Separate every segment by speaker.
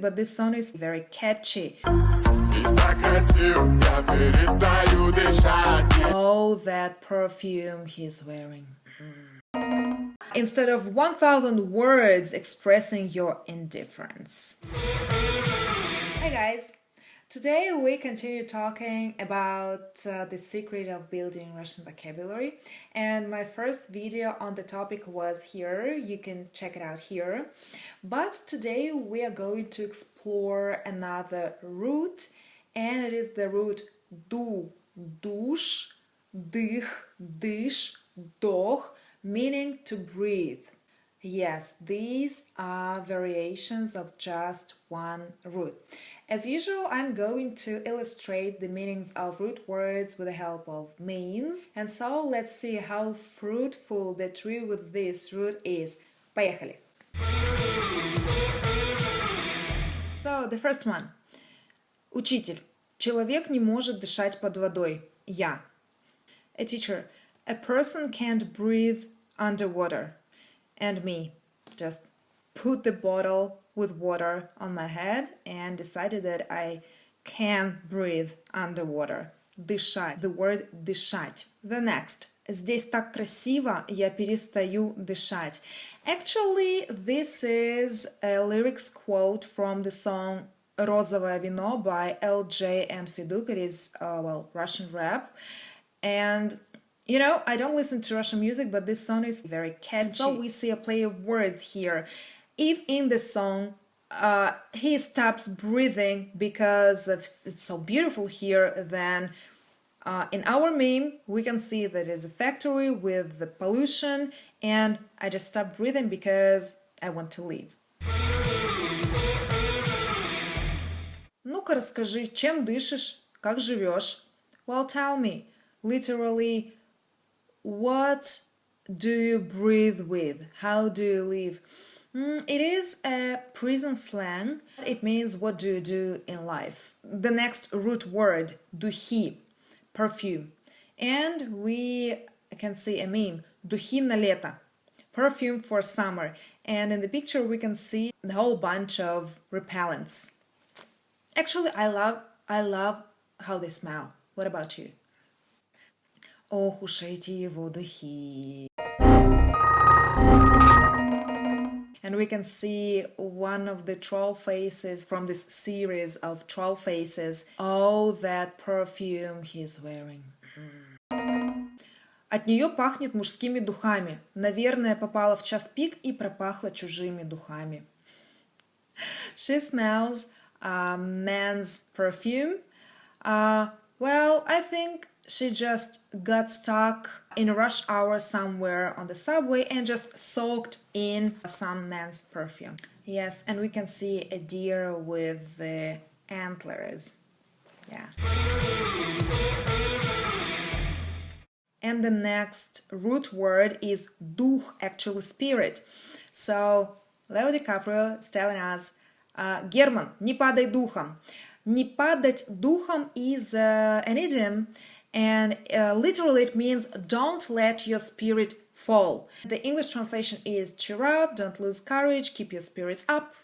Speaker 1: music, but this song is very catchy. Oh, that perfume he's wearing. Instead of 1,000 words expressing your indifference. Hi guys! Today we continue talking about the secret of building Russian vocabulary, and my first video on the topic was here. You can check it out here. But today we are going to explore another root, and it is the root dush, dych, dysh, doch, meaning to breathe. Yes, these are variations of just one root. As usual, I'm going to illustrate the meanings of root words with the help of memes. And so let's see how fruitful the tree with this root is. Поехали! So, the first one. Учитель. Человек не может дышать под водой. Я. A teacher. A person can't breathe underwater. And me. Just put the bottle with water on my head and decided that I can breathe underwater. Дышать. The word дышать. The next. Здесь так красиво, я перестаю дышать. Actually, this is a lyrics quote from the song Розовое вино by LJ and Feduk. It is, Russian rap. And you know, I don't listen to Russian music, but this song is very catchy. So we see a play of words here. If in the song he stops breathing because it's so beautiful here, then in our meme we can see that it's a factory with the pollution, and I just stop breathing because I want to leave. Ну-ка расскажи, чем дышишь, как живешь? Well, tell me. Literally, what do you breathe with? How do you live? It is a prison slang. It means what do you do in life? The next root word, духи, perfume. And we can see a meme, духи на лето, perfume for summer. And in the picture we can see the whole bunch of repellents. Actually, I love how they smell. What about you? Ох уж эти его духи. And we can see one of the troll faces from this series of troll faces. Oh, that perfume he's wearing. От нее пахнет мужскими духами. Наверное, попала в час пик и пропахла чужими духами. She smells men's perfume. Well, I think she just got stuck in a rush hour somewhere on the subway and just soaked in some men's perfume. Yes, and we can see a deer with the antlers. Yeah. And the next root word is дух, actually spirit. So Leo DiCaprio is telling us, Герман, не падай духом. Не падать духом is an idiom, and literally it means don't let your spirit fall. The English translation is cheer up, don't lose courage, keep your spirits up.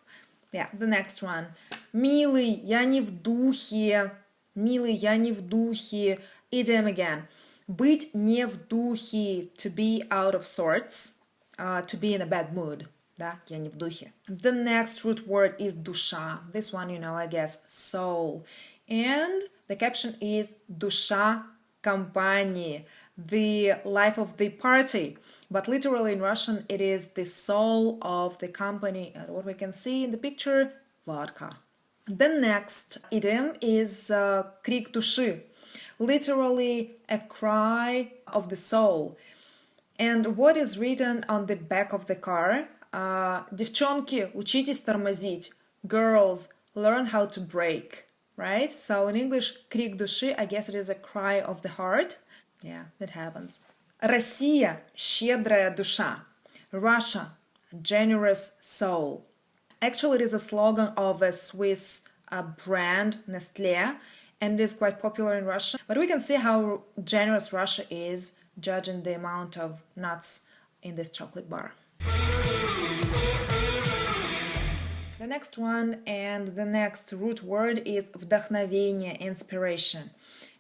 Speaker 1: Yeah, the next one. Милый, я не в духе. Милый, я не в духе. Idiom again. Быть не в духе, to be out of sorts, to be in a bad mood. Да, я не в духе. The next root word is душа. This one, you know, I guess, soul. And the caption is душа компании, the life of the party. But literally in Russian, it is the soul of the company. And what we can see in the picture, vodka. The next idiom is крик души. Literally a cry of the soul. And what is written on the back of the car? Девчонки, учитесь тормозить. Girls, learn how to brake. Right? So in English, крик души, I guess it is a cry of the heart. Yeah, that happens. Россия, щедрая душа. Russia, generous soul. Actually, it is a slogan of a Swiss brand, Nestlé, and it is quite popular in Russia. But we can see how generous Russia is, judging the amount of nuts in this chocolate bar. The The next one and the next root word is вдохновение, inspiration.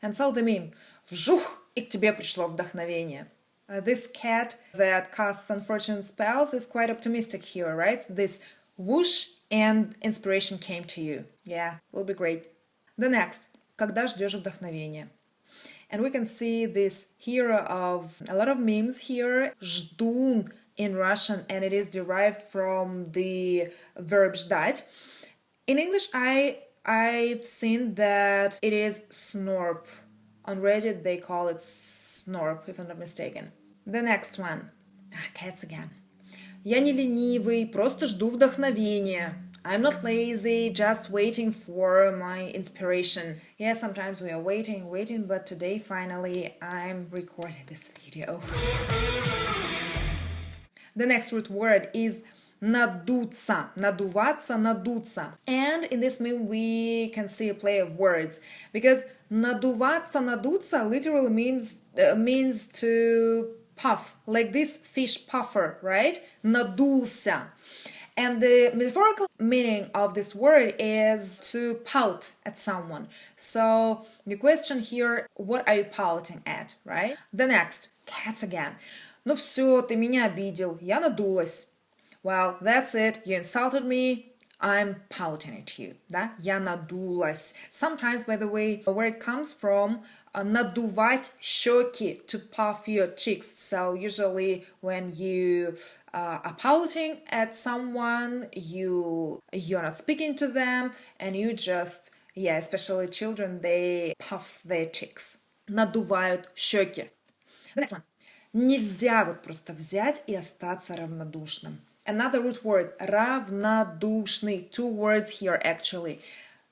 Speaker 1: And so the meme, вжух, и к тебе пришло вдохновение. This cat that casts unfortunate spells is quite optimistic here, right? This whoosh and inspiration came to you. Yeah, will be great. The next, когда ждешь вдохновения. And we can see this hero of a lot of memes here, жду in Russian, and it is derived from the verb ждать. In English, I've seen that it is snorp. On Reddit, they call it snorp, if I'm not mistaken. The next one. Cats again. Я не ленивый, просто жду вдохновения. I'm not lazy, just waiting for my inspiration. Yeah, sometimes we are waiting, but today finally I'm recording this video. The next root word is надуться, надуваться, надуться. And in this meme we can see a play of words because надуваться, надуться literally means to puff, like this fish puffer, right? Надулся. And the metaphorical meaning of this word is to pout at someone. So the question here, what are you pouting at, right? The next, cats again. Ну все, ты меня обидел, я надулась. Well, that's it, you insulted me, I'm pouting at you, да? Я надулась. Sometimes, by the way, where it comes from, надувать щеки, to puff your cheeks. So usually when you are pouting at someone, you're not speaking to them, and you just, yeah, especially children, they puff their cheeks. Надувают щеки. The next one. Нельзя вот просто взять и остаться равнодушным. Another root word, равнодушный. Two words here actually.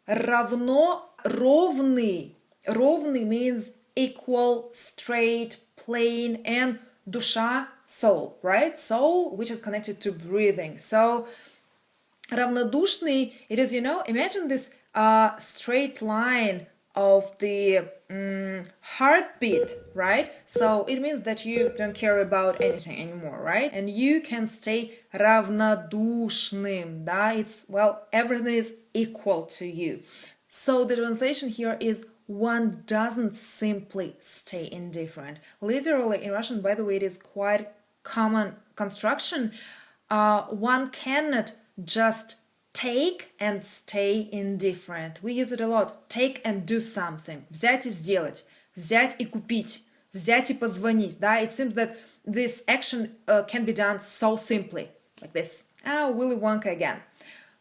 Speaker 1: Равно, ровный. Ровный means equal, straight, plain, and душа, soul, right? Soul, which is connected to breathing. So, равнодушный, it is, imagine this straight line of the heartbeat, right? So it means that you don't care about anything anymore, right? And you can stay равнодушным, да? It's, well, everything is equal to you. So the translation here is one doesn't simply stay indifferent. Literally in Russian, by the way, it is quite common construction. One cannot just take and stay indifferent. We use it a lot. Take and do something. Взять и сделать. Взять и купить. Взять и позвонить. Да? It seems that this action can be done so simply. Like this. Willy Wonka again.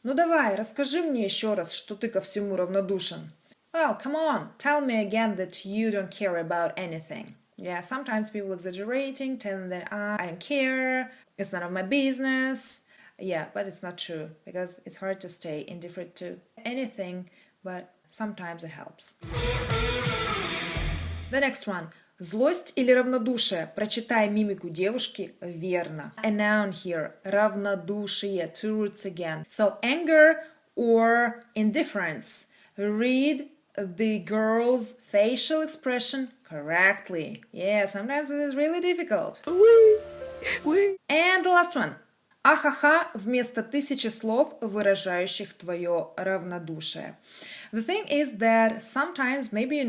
Speaker 1: Ну давай, расскажи мне еще раз, что ты ко всему равнодушен. Well, come on, tell me again that you don't care about anything. Yeah, sometimes people exaggerating, telling that I don't care, it's none of my business. Yeah, but it's not true, because it's hard to stay indifferent to anything, but sometimes it helps. The next one. Злость или равнодушие? Прочитай мимику девушки верно. A noun here. Равнодушие. Two roots again. So anger or indifference. Read the girl's facial expression correctly. Yeah, sometimes it is really difficult. And the last one. Ахаха вместо 1000 слов, выражающих твое равнодушие. The thing is that sometimes, maybe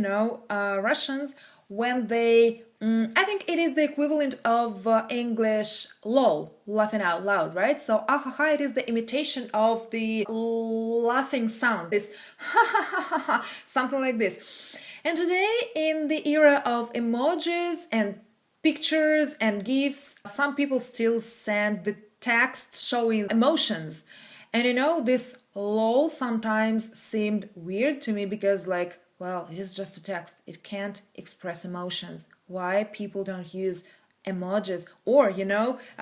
Speaker 1: Russians, when they, I think it is the equivalent of English lol, laughing out loud, right? So ahaha, it is the imitation of the laughing sound, this ha ha ha ha ha, something like this. And today, in the era of emojis and pictures and GIFs, some people still send the text showing emotions. And this lol sometimes seemed weird to me because well, it is just a text. It can't express emotions. Why people don't use emojis? Or,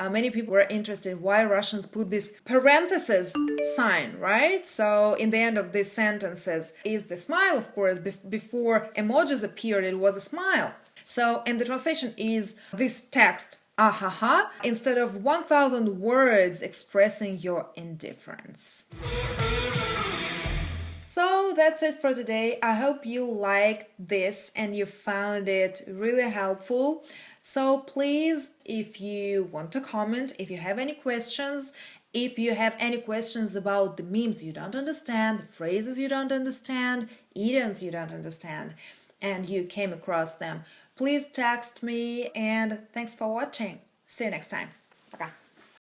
Speaker 1: many people were interested why Russians put this parenthesis sign, right? So in the end of these sentences is the smile, of course. Before emojis appeared, it was a smile. So, and the translation is this text, ahaha, instead of 1,000 words expressing your indifference. So that's it for today. I hope you liked this and you found it really helpful. So please, if you want to comment, if you have any questions, If you have any questions about the memes you don't understand, phrases you don't understand, idioms you don't understand, and you came across them, please text me, and thanks for watching. See you next time. Пока.